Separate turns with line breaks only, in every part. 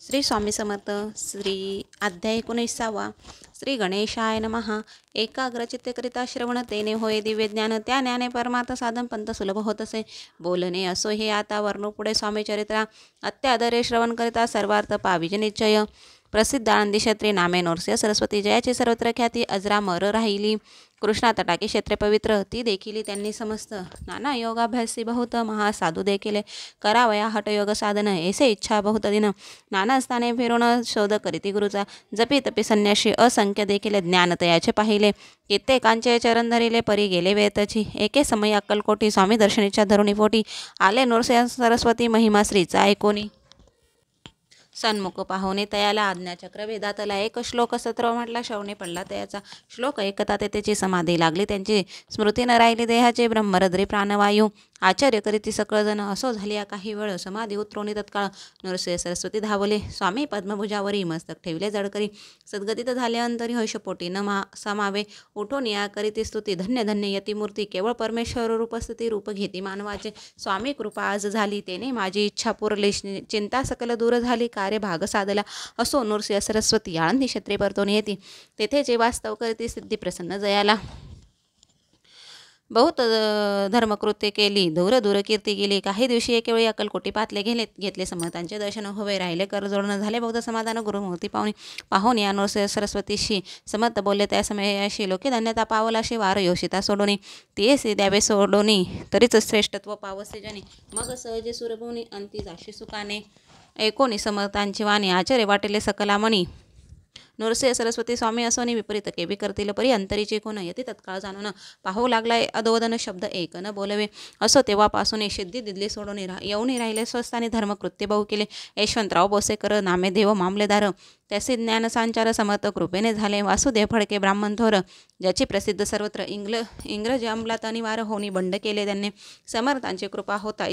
श्री स्वामी समर्थ. श्री अध्याय 19. श्री गणेशाय नमः. एकाग्रचित्तकरिता श्रवण तेने होय दिव्य ज्ञान, त्या ज्ञाने परमार्थ साधन पंथ सुलभ होत असे. बोलणे असो हे आता वर्णू पुढे स्वामी चरित्रा, अत्यादरे श्रवण करिता सर्वार्थ पाविज निश्चय. प्रसिद्ध आनंदी क्षत्रिय नामे नरसिंह सरस्वती, जयाची सर्वत्र ख्याती अजरामर राहिली. कृष्णा तटाकी क्षेत्रे पवित्र, ती देखील त्यांनी समस्त. नाना योगाभ्यासी बहुत महासाधू देखील, करावया हटयोग साधन, ऐसे इच्छा बहुत दिन. नाना स्थाने फिरून शोध करीती गुरुचा, जपी तपी संन्याशी असंख्य देखील ज्ञानतयाचे पाहिले. कित्येकांचे चरण धरिले परी गेले वेतची. एके समय अक्कलकोटी स्वामी दर्शनीच्या धरुणी पोटी, आले नरसिंह सरस्वती महिमा श्रीचा ऐकोनी. सन्मुख पाहुणे तयाला आज्ञाचक्र वेदातला, एक श्लोक सत्र म्हटला श्रवणे पडला तयाचा. श्लोक ऐकता ते त्याची समाधी लागली त्यांची, स्मृती न राहिली देहाचे ब्रह्मरद्री प्राणवायू. आचार्य करीती सकळजण, असो झाली काही वेळ समाधी उतरवणी तत्काळ. नरसिंह सरस्वती धावले, स्वामी पद्मभुजावरी मस्तक ठेवले जडकरी. सद्गतीत झाले अंतरी हर्षपोटी न समावे, उठून या करीती स्तुती. धन्य धन्य यती मूर्ती, केवळ परमेश्वर रूपस्थिती रूप घेती मानवाचे. स्वामी कृपा आज झाली, तेने माझी इच्छा पुरली. चिंता सकल दूर झाली, कार्य भाग साधला. असो नरसिंह सरस्वती आळंदी क्षेत्रे परतून येती, तेथे जे वास्तव करीती सिद्धी प्रसन्न जयाला. बहुत धर्मकृत्य केली, दूर दूर कीर्ती गेली. काही दिवशी एकेवेळी अक्कलकोटी पातले घेतले समर्थांचे दर्शन उभे राहिले, कर जोडणं झाले बहुत समाधान. गुरुमूर्ती पाहून या नरसिंह सरस्वतीशी समर्थ बोलले, त्या समयाशी लोके धन्यता पावलाशी. वार योषिता सोडोनी, तिये द्यावे सोडोनी, तरीच श्रेष्ठत्व पावसे जनी. मग सहजे सुरभुनी, अंती जाशी सुखाने. ऐकोनी समर्थांची वाणी, आचार्य वाटेले सकला मनी. नरसिंह सरस्वती स्वामी असोनी, विपरीत केवी करतील परी अंतरीचे कोण. यती तत्काळ जाणून पाहू लागलाय, अधोवदन शब्द एक न बोलवे. असो तेव्हापासून सिद्धी दिदली सोडून येऊन राहिले स्वस्थानी. धर्मकृत्य बहु केले, यशवंतराव बोसेकर नामे देव मामलेदार. त्याचे ज्ञानसंचार समर्थ कृपेने झाले. वासुदेव फडके ब्राह्मण थोर, ज्याची प्रसिद्ध सर्वत्र. इंग्रज अंमलात अनिवार होनी बंड केले त्यांनी. समर्थांची कृपा होता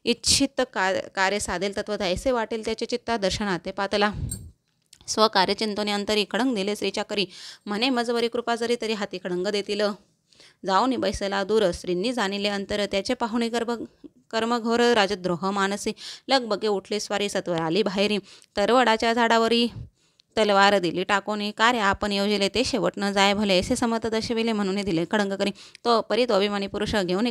इच्छित कार्य साधेल तत्वता. ऐसे वाटेल त्याचे चित्ता दर्शनात ते पातला. स्वकार्य चिंतने अंतरी खडंग दिले श्रीच्या करी. म्हणे मजवरी कृपा जरी, तरी हाती खडंग देतील. जाऊन बैसला दूर, श्रींनी जाणिले अंतर. त्याचे पाहुणे कर्मघोर राजद्रोह मानसी. लगबगे उठले स्वारी, सत्वर आली बाहेरी. तरवडाच्या झाडावरी तलवार दिली टाकोनी. कार्य आपण योजिले ते शेवट न जाय भले. ऐसे समर्थ दर्शविले म्हणून दिले खडंग करी. तो अभिमानी पुरुष घेऊन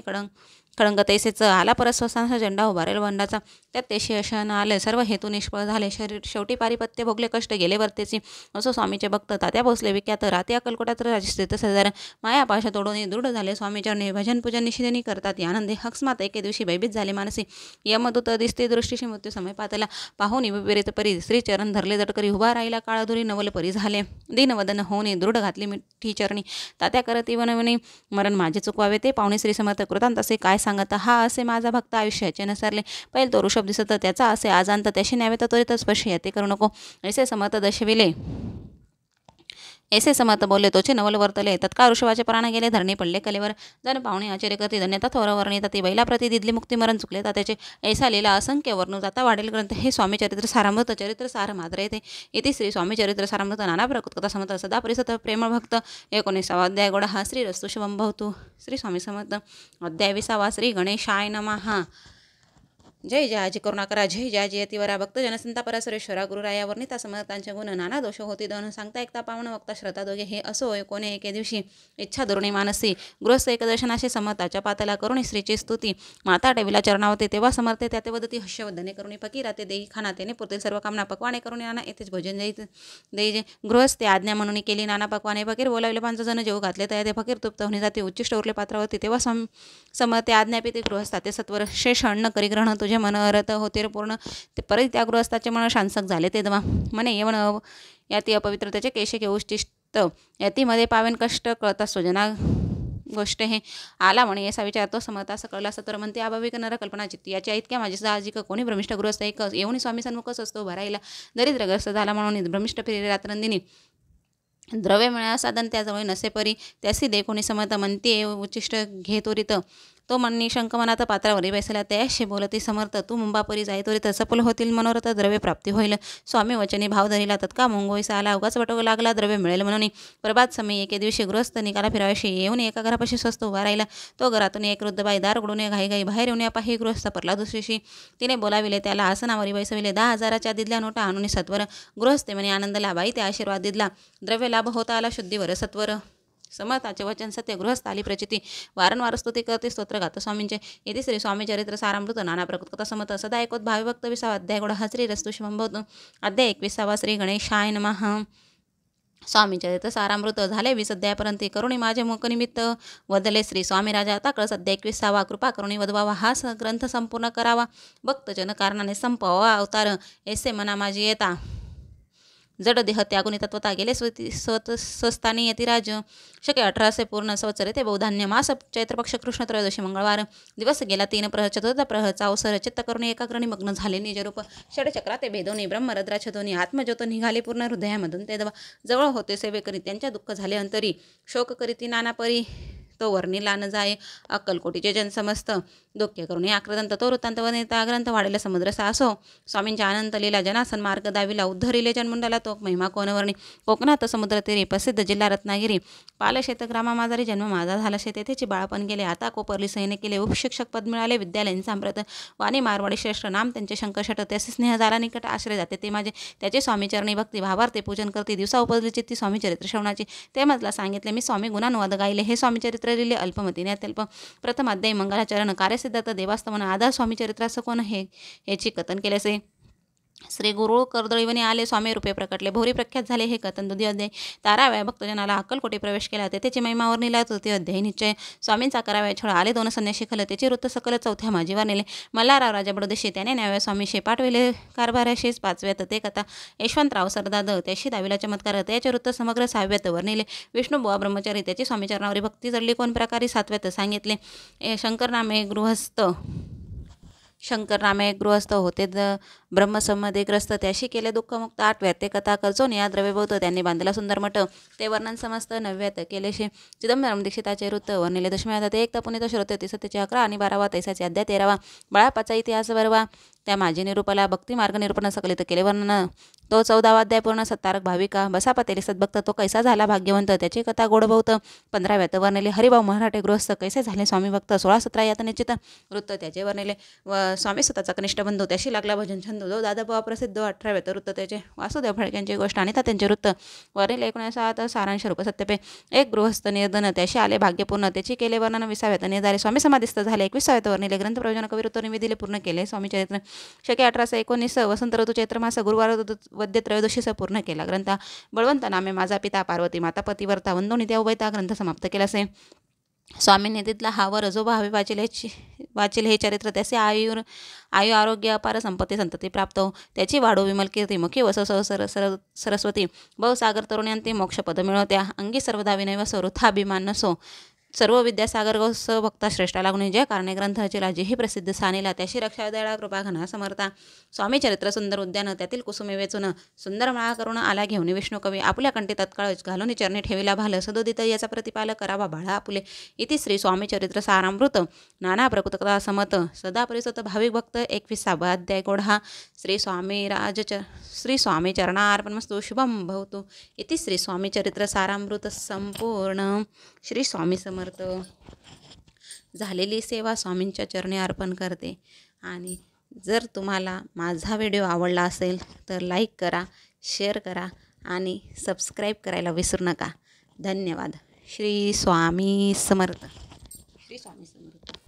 खडंग तैसेच आला परत. स्वसांचा झेंडा उभारेल बंडाचा, त्यात तेशी यशन आले. सर्व हेतू निष्फळ झाले. शेवटी पारिपत्य भोगले, कष्ट गेले वर्तेची. असो स्वामीचे भक्त तात्या भोसले विख्यात. राते अक्कलकोटात राजस्थित सदार. मायापाशा तोडून दृढ झाले स्वामी चरणी. भजन पूजन निशिदिनी करतात आनंदी. अकस्मात एके दिवशी भयभीत झाले मानसी. यमदूत दिसते दृष्टीशी मृत्यू समय पातला. पाहुनी विपरीत परी, श्री चरण धरले दटकरी. उभा राहिला काळाधुरी नवल परी झाले. दीनवदन होऊन दृढ घातली मिठी चरणी. तात्या करती वनवणी, मरण माझे चुकवावे ते. पाहुणे श्री समर्थ कृतांत असे काय सांगत. हा असे माझा भक्त आयुष्याचे नसरले. पैल तो ऋषभ दिसत, त्याचा असे आजांत. त्याशी न्यावे तर त्वरित स्पर्श येते करू नको. ऐसे समर्थ दर्शविले, ऐसे समर्थ बोलले, तोचे नवल वर्तले. तत्काळ ऋषभाचे प्राण गेले, धरणी पडले कलेवर. जन पाहुणे आचार्य करती धन्यता थोर वर्णिता. ती बैला प्रति दिदली मुक्ती मरण चुकले त्याचे. ऐसा लिला असंख्य वर्णू जाता वाढेल ग्रंथ. हे स्वामी चरित्र सारामृत, चरित्र सार मात्र येते. इति श्री स्वामी चरित्र सारामृत. नाना प्रकृत कथा समर्थ, सदा परिसत प्रेमळ भक्त. 19वा अध्याय. गोडा हा श्री रस्तु शुभम भवतु. श्री स्वामी समर्थ. अध्याय 20. श्री गणेशाय नमः. जय जयाजी करुणाकरा, जय जयाजी यतिवरा. भक्त जनसंता परसुरेश्वरा गुरुराया. वर्णिता समर्थांचे गुण, नाना दोष होती दोन. सांगता ऐकता पावन वक्ता श्रद्धा दोघे. हे असो कोणे एके दिवशी इच्छा धोरणे मानसी. गृहस्थ एकदर्शनाशी समर्थाच्या पातला. करुणी श्रीची स्तुती. माता टेविला चरणावते, तेव्हा समर्थे त्या ते वदती हर्षवर्धने करुणी. फकीरा ते देई खाना, तेने पुरतील सर्व कामना. पकवाने करुणी नाना येथेच भोजन देईजे. गृहस्थे आज्ञा म्हणून केली नाना पकवाने. फकीर बोलावले 5 जण जेव घातले तया ते. फकीर तृप्त होणे जाते, उच्चिष्ट उरले पात्रावरती. तेव्हा समर्थे आज्ञापिते गृहस्था ते सत्वर. शेष अन्न करी ग्रहण, तुझे मन रत होते पूर्ण. ते परत त्या गृहस्थाचे मन शांसक झाले ते दमा. म्हणे येवण याती अपवित्रतेचे केशे उष्टिष्ट. यातीमध्ये पावेन कष्ट कळता सुजना गोष्ट हे. आला म्हणे असा विचारतो समर्था सकळला. सत्वर म्हणते, अभाविक नर कल्पना चित्ती. याच्या इतक्या माझी साहजिक कोणी भ्रमिष्ठ गृहस्थ एक. येऊन स्वामी सन्मुखच असतो भरायला. दरिद्रग्रस्त झाला म्हणून भ्रमिष्ठ फिरे रात्रंदिनी. द्रव्य मिळा साधन त्याजवळ नसे परी. त्यासी दे कोणी समर्थ म्हणते उच्चिष्ट घे त्वरित. तो म्हणणी शंखमनात पात्रावरी बैसला त्याशी बोलती समर्थ तू मुंबापरी जाई तोरी तर सफल होतील मनोरथ द्रव्य प्राप्ती होईल. स्वामी वचनी भाव धरिला तत्का मुंगोईसा आला उगाच वटक लागला द्रव्य मिळेल म्हणून. प्रभात समय एके दिवशी गृहस्थ निघाला फिराविषयी येऊन एका घरापाशी स्वस्त उभा राहिला. तो घरातून एक वृद्ध बाई दार उघडून घाईघाई बाहेर येऊन पाही गृहस्थ परला दुसरीशी. तिने बोलाविले त्याला आसनावरी बैसविले 10,000च्या दिदल्या नोटा आणून सत्वर. गृहस्थे म्हणे आनंदला बाई ते आशीर्वाद दिदला. द्रव्य लाभ होता आला शुद्धीवर सत्वर. समर्थाचे वचन सत्य गृहस्थ आली प्रचिती. वारंवार स्तुती करते स्तोत्र गात स्वामींचे. इथे श्री स्वामी चरित्र सारामृत नाना प्रकृत कथा समत सदा ऐकोत भाविभक्त 20 अध्याय गोडा श्री रस्तु शुभंभवत. अध्याय 21 श्री गणेशाय नमः. स्वामी चरित्र सारामृत झाले 20 अध्यायापर्यंत करुणी माझे मुखनिमित्त वदले श्री स्वामी राजा. आता कळस अध्याय 21 कृपा करुणी वदवावा हा ग्रंथ संपूर्ण करावा. भक्तजन कारणाने संपवा अवतार ऐसे मना माझी येता. जड देह त्यागुनी तत्वता गेले स्वस्तानी यतिराज. शके 18 पूर्ण संवत्सरे ते बहुधान्य मास चैत्रपक्ष कृष्ण त्रयोदशी मंगळवार. दिवस गेला 3 प्रहर चतुर्थ प्रहर अवसर चित्त करून एकाग्र निमग्न झाले निजरूप. षडचक्रा ते भेदोनी ब्रह्मरद्राक्ष दोन्ही आत्मज्योत निघाले पूर्ण हृदयामधून ते जवळ होते सेवे करीत त्यांच्या दुःख झाले अंतरी. शोक करीती नाना परी तो वर्णिला न जाय. अक्कलकोटीचे जन समस्त दुःख्य करून आक्रदंत तो वृत्तांत वनिता ग्रंथ वाढेला समुद्र सासो. स्वामींच्या आनंद लीला जनासन मार्ग दाविला उद्धरिले जन्मुंडाला तो महिमा कोणवर्णी. कोकणात समुद्र तेरी प्रसिद्ध जिल्हा रत्नागिरी. पालशेत ग्रामामाजारी जन्म माझा झाला शे तेथेची बाळपण गेले. आता कोपरली सैनिक केले उपशिक्षक पद मिळाले विद्यालयीन सांप्रत. वाणी मारवाडी श्रेष्ठ नाम त्यांचे शंकरषट त्याचे स्नेह झाला निकट आश्रय जाते ते माझे. त्याचे स्वामीचरणी भक्ती भावार्थे पूजन करते दिवसा उपजली चित्ती स्वामी चरित्र श्रवणाची. ते मजला सांगितले मी स्वामी गुणानुवाद गायले हे स्वामी चरित्र लिहिले अल्पमतीने अत्यल्प. प्रथम अध्याय मंगलाचरण कार्यसिद्धार्थ देवास्तवन आधार स्वामी चरित्रास कोण हेची कथन केले असे. श्री गुरु कर्दळीवनी आले स्वामी रूपे प्रकटले भोरी प्रख्यात झाले हे कथन. 2 अध्याय ताराव्या भक्तजनाला अक्कलकोटी प्रवेश केला तेथेची महिमावर नेला. 3 अध्याय निश्चय स्वामींचा कराव्या छळ आले 2 संन्यासी खल त्याचे वृत्त सकल 4थ्या माझीवर नेले. मल्हारराव राजा बडोदेशी त्याने न्याव्या स्वामीशे पाठविले कारभाराशीच 5व्यात ते कथा. यशवंतराव सरदाद त्याशी दाविला चमत्कार त्याचे वृत्त समग्र 6व्यात वर नेले. विष्णुबुवा ब्रह्मचारी त्याची स्वामीचरणावरी भक्ती जडली कोण प्रकारे 7व्यात सांगितले. शंकरनामे गृहस्थ होते ब्रह्मसंमध्ये ग्रस्त त्याशी केले दुःखमुक्त. 8व्यात ते कथा कर्चोन या द्रव्यभूत त्यांनी बांधला सुंदर मठ ते वर्णन समस्त. 9व्यात केले शे चिदंबरम दीक्षिताचे वृत्त वर्णिले. 10व्यात ते एक पुनित श्रोते 30 11 आणि 12वा तैसाचे अध्याय 13वा. बाळापाचा इतिहास 12वा. त्या माझी निरूपला भक्ती मार्ग निरूपण सकलित केले वर्णन तो 14वा अध्याय पूर्ण. सत्तारक भाविका बसा पतेली सद्भक्त तो कैसा झाला भाग्यवंत त्याची कथा गोडभवत. 15व्यात वर्णिले हरिभाऊ मराठे गृहस्थ कैसे झाले स्वामी भक्त. 16-17 यात निश्चित वृत्त त्याचे वर्णिले. स्वामी स्वतःचा कनिष्ठ बंधू त्याशी लागला भजन छंद जो दादाबुवा प्रसिद्ध. 18व्यात वृत्त त्याचे वासुदेव फडक्यांची गोष्ट आणि त्यांचे वृत्त वर्णिले. 19 सारांश रूप सत्यपे एक गृहस्थ निर्धन त्याशी आले भाग्यपूर्ण त्याची केले वर्णन. 20व्यात निर्धारे स्वामी समाधिस्थ झाले. 21व्यात वर्णिले ग्रंथ प्रयोजन कविवृत्त निवेदिले पूर्ण केले स्वामी चरित्र. शके 1819 वसंत ऋतू चैत्रमास गुरुवार वद्य त्रयोदशीस पूर्ण केला ग्रंथ. बळवंत नामे माझा पिता पार्वती माता पतिवर्ता वंदोनी त्या उभयता ग्रंथ समाप्त केला असे. स्वामींनी तिथला हावर जो भावे वाचेल हे चरित्र त्याचे आयु आरोग्य अपार संपत्ती संतती प्राप्त हो. त्याची वाढो विमल कीर्ती मुखी वसो सरस्वती बहुसागर तरुण्यांती मोक्षपद मिळवत्या. अंगी सर्वदा विनय वसो वृथाभिमान नसो. सर्व विद्यासागर गौस भक्ता श्रेष्ठा लागून ज्या कारणे ग्रंथ रचिला जेही प्रसिद्ध सानेला त्याशी रक्षा दयाळा कृपा घना समर्था. स्वामी चरित्र सुंदर उद्यान त्यातील कुसुमे वेचून सुंदर माळा करून आला घेऊन विष्णू कवी आपल्या कंठी तत्काळ घालून चरणी ठेविला भाल सदोदित याचा प्रतिपाल करावा बाळा आपुले. इति श्री स्वामी चरित्र सारामृत नाना प्रकृतकथा समत सदा परिसत भाविक भक्त 21वा अध्याय गोढा. श्री स्वामी चरणार्पणमस्तु शुभम भवतु. इति श्री स्वामी चरित्र सारामृत संपूर्ण. श्री स्वामी समर्थ. झालेली सेवा स्वामींच्या चरणी अर्पण करते. आणि जर तुम्हाला माझा व्हिडिओ आवडला असेल तर लाईक करा, शेअर करा आणि सबस्क्राईब करायला विसरू नका. धन्यवाद. श्री स्वामी समर्थ. श्री स्वामी समर्थ.